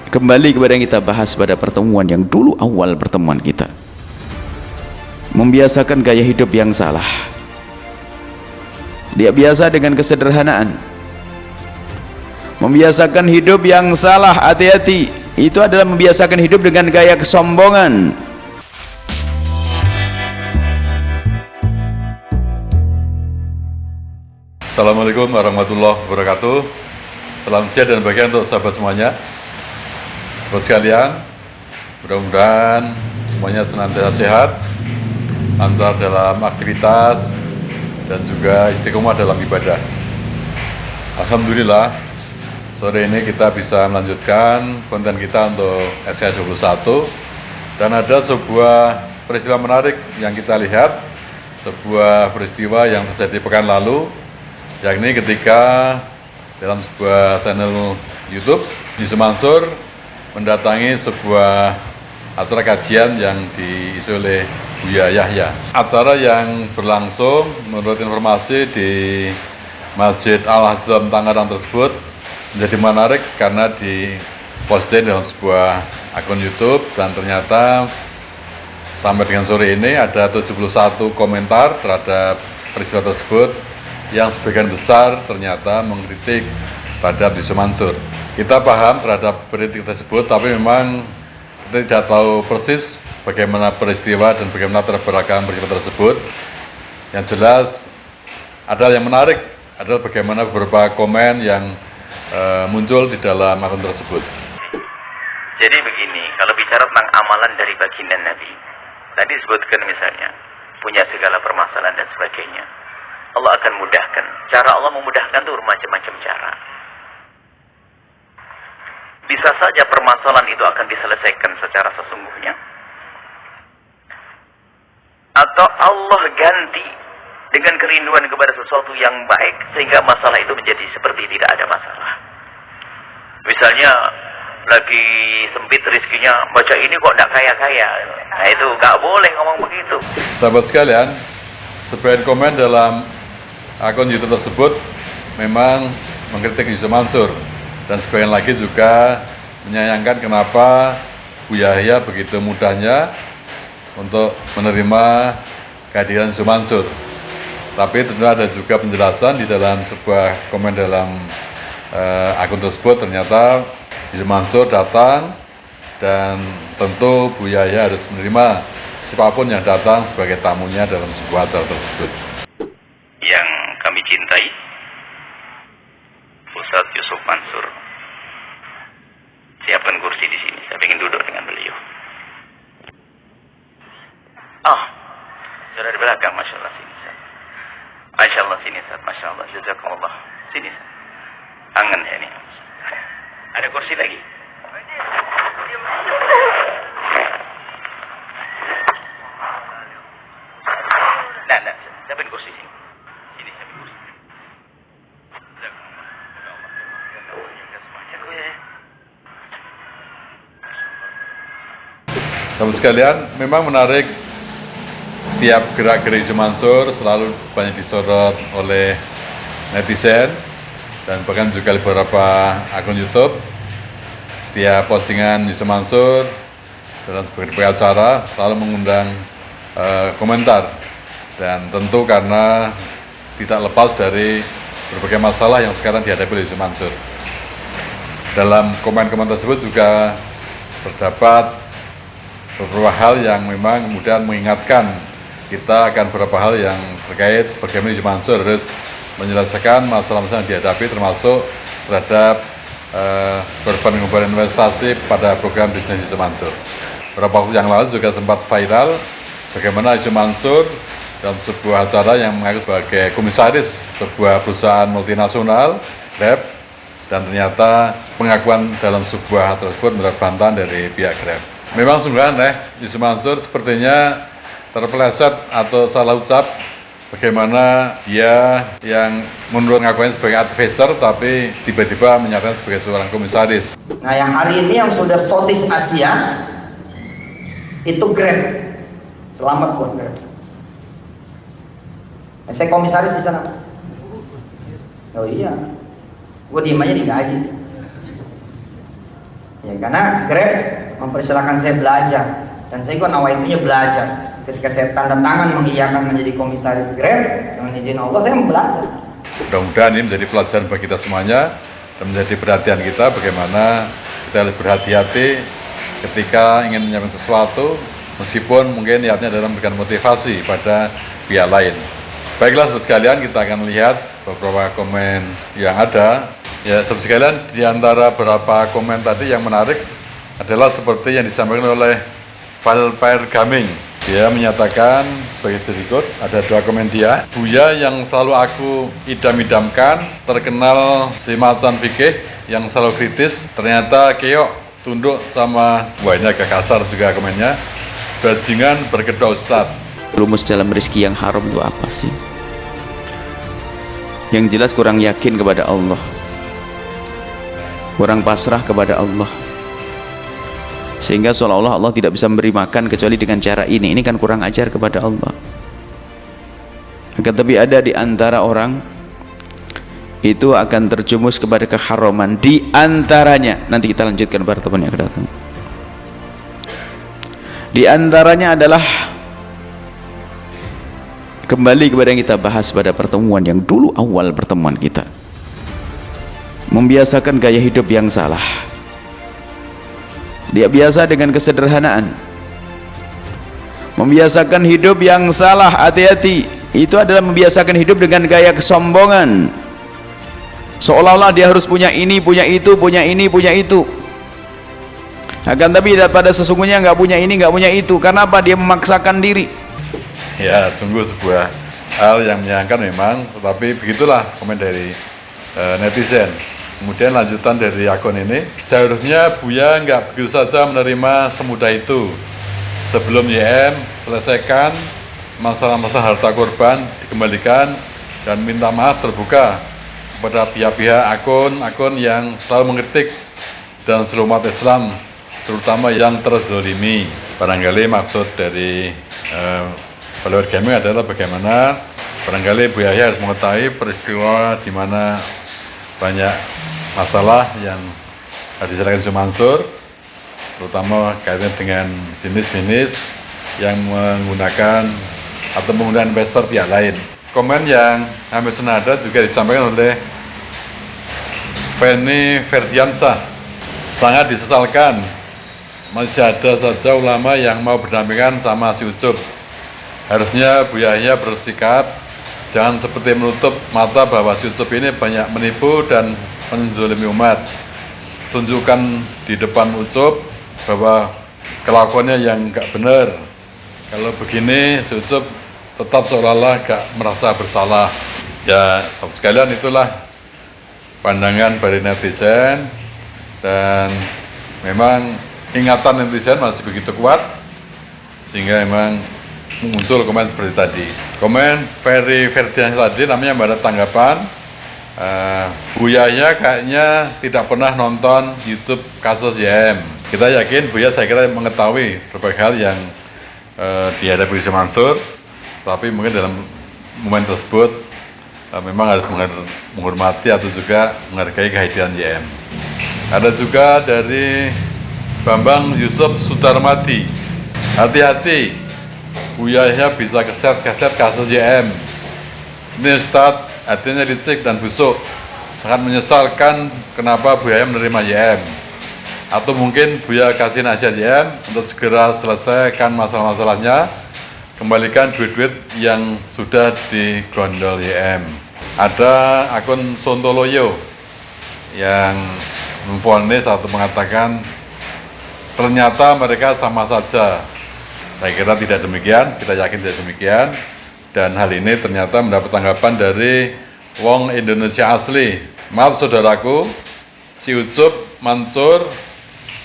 Kembali kepada yang kita bahas pada pertemuan yang dulu awal pertemuan kita. Membiasakan gaya hidup yang salah. Dia biasa dengan kesederhanaan. Membiasakan hidup yang salah, hati-hati. Itu adalah membiasakan hidup dengan gaya kesombongan. Assalamualaikum warahmatullahi wabarakatuh. Salam sehat dan bahagia untuk sahabat semuanya. Sahabat sekalian, mudah-mudahan semuanya senantiasa sehat, lancar dalam aktivitas dan juga istiqomah dalam ibadah. Alhamdulillah, sore ini kita bisa melanjutkan konten kita untuk SK21 dan ada sebuah peristiwa menarik yang kita lihat, sebuah peristiwa yang terjadi pekan lalu, yakni ketika dalam sebuah channel YouTube Yusuf Mansur mendatangi sebuah acara kajian yang diisi oleh Buya Yahya. Acara yang berlangsung menurut informasi di Masjid Al-Hazam Tangerang tersebut menjadi menarik karena diposting dalam sebuah akun YouTube dan ternyata sampai dengan sore ini ada 71 komentar terhadap peristiwa tersebut yang sebagian besar ternyata mengkritik pada Yusuf Mansur. Kita paham terhadap kritik tersebut, tapi memang kita tidak tahu persis bagaimana peristiwa dan bagaimana terbelakang peristiwa tersebut. Yang jelas ada yang menarik adalah bagaimana beberapa komen yang muncul di dalam akun tersebut. Jadi begini, kalau bicara tentang amalan dari baginda Nabi, tadi disebutkan misalnya punya segala permasalahan dan sebagainya, Allah akan mudahkan. Cara Allah memudahkan itu bermacam-macam cara. Bisa saja permasalahan itu akan diselesaikan secara sesungguhnya, atau Allah ganti dengan kerinduan kepada sesuatu yang baik sehingga masalah itu menjadi seperti tidak ada masalah. Misalnya lagi sempit rezekinya, baca ini kok tidak kaya-kaya, nah itu nggak boleh ngomong begitu. Sahabat sekalian, sebagian komen dalam akun YouTube tersebut memang mengkritik Yusuf Mansur dan sebagian lagi juga menyayangkan kenapa Buya Yahya begitu mudahnya untuk menerima kehadiran Yusuf Mansur. Tapi tentu ada juga penjelasan di dalam sebuah komen dalam akun tersebut. Ternyata Yusuf Mansur datang dan tentu Buya Yahya harus menerima siapapun yang datang sebagai tamunya dalam sebuah acara tersebut. Yang kami cintai, Ustadz Yusuf Mansur, siapkan kursi di sini. Saya ingin duduk dengan beliau. Sudah di belakang, masya Allah sini. Masya Allah sini, masya Allah, jazakumullah. Sini, tangan ya ini. Ada kursi lagi? Nah, siapkan kursi sini. Sini, siapkan kursi. Sahabat sekalian, memang menarik setiap gerak-gerik Yusuf Mansur selalu banyak disorot oleh netizen dan bahkan juga beberapa akun YouTube. Setiap postingan Yusuf Mansur dalam berbagai acara selalu mengundang komentar, dan tentu karena tidak lepas dari berbagai masalah yang sekarang dihadapi oleh Yusuf Mansur. Dalam komen-komen tersebut juga terdapat beberapa hal yang memang kemudian mengingatkan kita akan beberapa hal yang terkait bagaimana Yusuf Mansur harus menyelesaikan masalah-masalah yang dihadapi, termasuk terhadap pengumpulan investasi pada program bisnis Yusuf Mansur. Beberapa waktu yang lalu juga sempat viral bagaimana Yusuf Mansur dalam sebuah acara yang mengaku sebagai komisaris sebuah perusahaan multinasional, Grab, dan ternyata pengakuan dalam sebuah acara tersebut mendapat bantahan dari pihak Grab. Memang sungguh aneh, Yusuf Mansur sepertinya terpeleset atau salah ucap bagaimana dia yang menurut pengakuannya sebagai advisor tapi tiba-tiba menyatakan sebagai seorang komisaris. Nah, yang hari ini yang sudah Southeast Asia itu Grab. Selamat buat Grab. Saya komisaris di sana. Oh iya, gue diem aja digaji. Ya, karena Grab mempersilahkan saya belajar dan saya kok nawaitunya belajar. Ketika saya tanda tangan mengiyakan menjadi komisaris Grab dengan izin Allah, saya mau belajar. Mudah-mudahan ini menjadi pelajaran bagi kita semuanya dan menjadi perhatian kita bagaimana kita harus berhati-hati ketika ingin menyampaikan sesuatu, meskipun mungkin niatnya adalah memberikan motivasi pada pihak lain. Baiklah sahabat sekalian, kita akan lihat beberapa komen yang ada. Ya sahabat sekalian, di antara beberapa komen tadi yang menarik adalah seperti yang disampaikan oleh Valpair Gaming. Dia menyatakan sebagai berikut, ada 2 komen dia. Buya yang selalu aku idam-idamkan, terkenal si macan fikih yang selalu kritis, ternyata keok, tunduk sama, wah ini agak kasar juga komennya, bajingan berkedok Ustadz. Rumus dalam rezeki yang haram itu apa sih? Yang jelas kurang yakin kepada Allah, kurang pasrah kepada Allah, sehingga seolah-olah Allah tidak bisa memberi makan kecuali dengan cara ini. Ini kan kurang ajar kepada Allah. Akan tapi ada di antara orang itu akan terjumus kepada keharaman. Di antaranya, nanti kita lanjutkan pertemuan yang akan datang. Di antaranya adalah kembali kepada yang kita bahas pada pertemuan yang dulu awal pertemuan kita, membiasakan gaya hidup yang salah. Dia biasa dengan kesederhanaan, membiasakan hidup yang salah. Hati-hati, itu adalah membiasakan hidup dengan gaya kesombongan, seolah-olah dia harus punya ini, punya itu, punya ini, punya itu. Akan tapi pada sesungguhnya nggak punya ini, nggak punya itu. Karena apa? Dia memaksakan diri. Ya, sungguh sebuah hal yang menyayangkan memang, tetapi begitulah komen dari netizen. Kemudian lanjutan dari akun ini, seharusnya Buya nggak begitu saja menerima semudah itu. Sebelum YM, selesaikan masalah-masalah harta korban, dikembalikan, dan minta maaf terbuka kepada pihak-pihak akun-akun yang selalu mengkritik dan seluruh umat Islam, terutama yang terzolimi. Barangkali maksud dari Valpair Gaming adalah bagaimana barangkali Bu Yahya harus mengetahui peristiwa di mana banyak masalah yang diserahkan Yusuf Mansur, terutama kaitan dengan bisnis-bisnis yang menggunakan atau menggunakan investor pihak lain. Komen yang hampir senada juga disampaikan oleh Feni Ferdiansah. Sangat disesalkan masih ada saja ulama yang mau berdampingan sama si Ucup. Harusnya Bu Yahya bersikap jangan seperti menutup mata bahwa si Ucup ini banyak menipu dan menzalimi umat. Tunjukkan di depan Ucup bahwa kelakuannya yang enggak benar. Kalau begini si Ucup tetap seolah-olah enggak merasa bersalah. Ya, sahabat sekalian, itulah pandangan dari netizen, dan memang ingatan netizen masih begitu kuat sehingga memang muncul komen seperti tadi. Komen Ferry Ferdian tadi namanya ada tanggapan, Buyanya kayaknya tidak pernah nonton YouTube kasus YM. Kita yakin Buya saya kira mengetahui berbagai hal yang dihadapi Yusuf Mansur, tapi mungkin dalam momen tersebut memang harus menghormati atau juga menghargai kehadiran YM. Ada juga dari Bambang Yusuf Sudarmadi, hati-hati Buya bisa keset kasus YM. Ini Ustadz, hatinya licik dan busuk, sangat menyesalkan kenapa Buya menerima YM. Atau mungkin Buya kasih nasihat YM untuk segera selesaikan masalah-masalahnya, kembalikan duit-duit yang sudah digondol YM. Ada akun Sontoloyo yang memvonis atau mengatakan ternyata mereka sama saja. Saya kira tidak demikian, kita yakin tidak demikian. Dan hal ini ternyata mendapat tanggapan dari wong Indonesia asli. Maaf saudaraku, si Ucup Mansur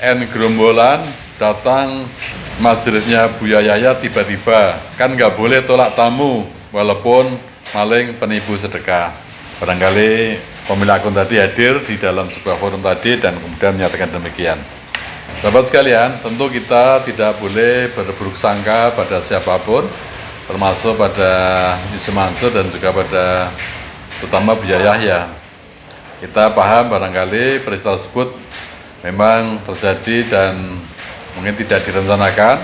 N. Gerombolan datang majelisnya Buya Yahya tiba-tiba. Kan nggak boleh tolak tamu, walaupun maling penipu sedekah. Barangkali pemilik akun tadi hadir di dalam sebuah forum tadi dan kemudian menyatakan demikian. Sahabat sekalian, tentu kita tidak boleh berburuk sangka pada siapapun, termasuk pada Yusuf Mansur dan juga pada terutama Buya Yahya. Kita paham barangkali peristiwa tersebut memang terjadi dan mungkin tidak direncanakan,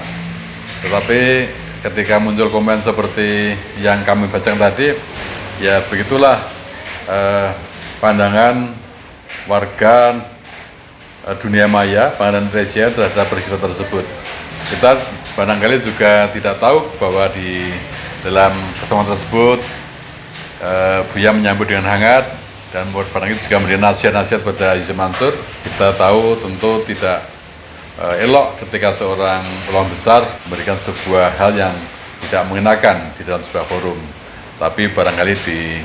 tetapi ketika muncul komen seperti yang kami bacakan tadi, ya begitulah pandangan warga dunia maya, pandangan netizen terhadap peristiwa tersebut. Kita barangkali juga tidak tahu bahwa di dalam kesempatan tersebut Buya menyambut dengan hangat dan barangkali juga memberi nasihat-nasihat pada Yusuf Mansur. Kita tahu tentu tidak elok ketika seorang ulama besar memberikan sebuah hal yang tidak mengenakan di dalam sebuah forum. Tapi barangkali di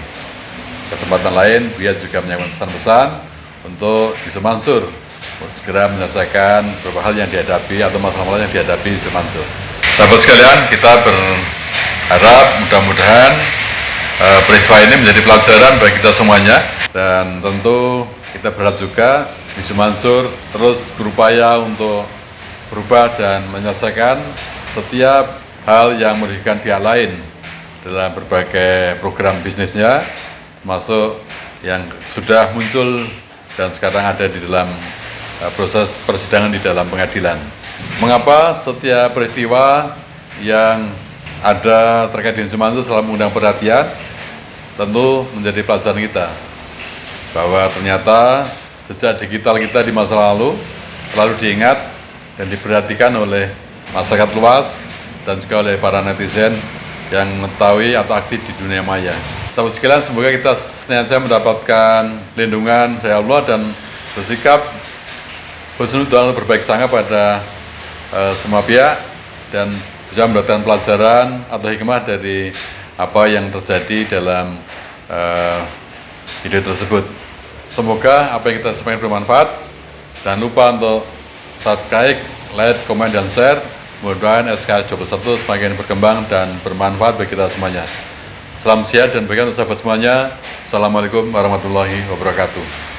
kesempatan lain Buya juga menyampaikan pesan-pesan untuk Yusuf Mansur segera menyelesaikan beberapa hal yang dihadapi atau masalah-masalah yang dihadapi Yusuf Mansur. Sahabat sekalian, kita berharap mudah-mudahan peristiwa ini menjadi pelajaran bagi kita semuanya, dan tentu kita berharap juga Yusuf Mansur terus berupaya untuk berubah dan menyelesaikan setiap hal yang merugikan pihak lain dalam berbagai program bisnisnya, termasuk yang sudah muncul dan sekarang ada di dalam proses persidangan di dalam pengadilan. Mengapa setiap peristiwa yang ada terkait dengan Yusuf Mansur selalu mengundang perhatian? Tentu menjadi pelajaran kita bahwa ternyata jejak digital kita di masa lalu selalu diingat dan diperhatikan oleh masyarakat luas dan juga oleh para netizen yang mengetahui atau aktif di dunia maya. Sahabat sekalian, semoga kita senantiasa mendapatkan lindungan dari Allah dan bersikap husnuzon dan berbaik sangka pada semua pihak dan bisa mendapatkan pelajaran atau hikmah dari apa yang terjadi dalam video tersebut. Semoga apa yang kita sampaikan bermanfaat. Jangan lupa untuk subscribe, like, komen, dan share. Mudah-mudahan SKS 21 semakin berkembang dan bermanfaat bagi kita semuanya. Salam sehat dan baik untuk sahabat semuanya. Assalamualaikum warahmatullahi wabarakatuh.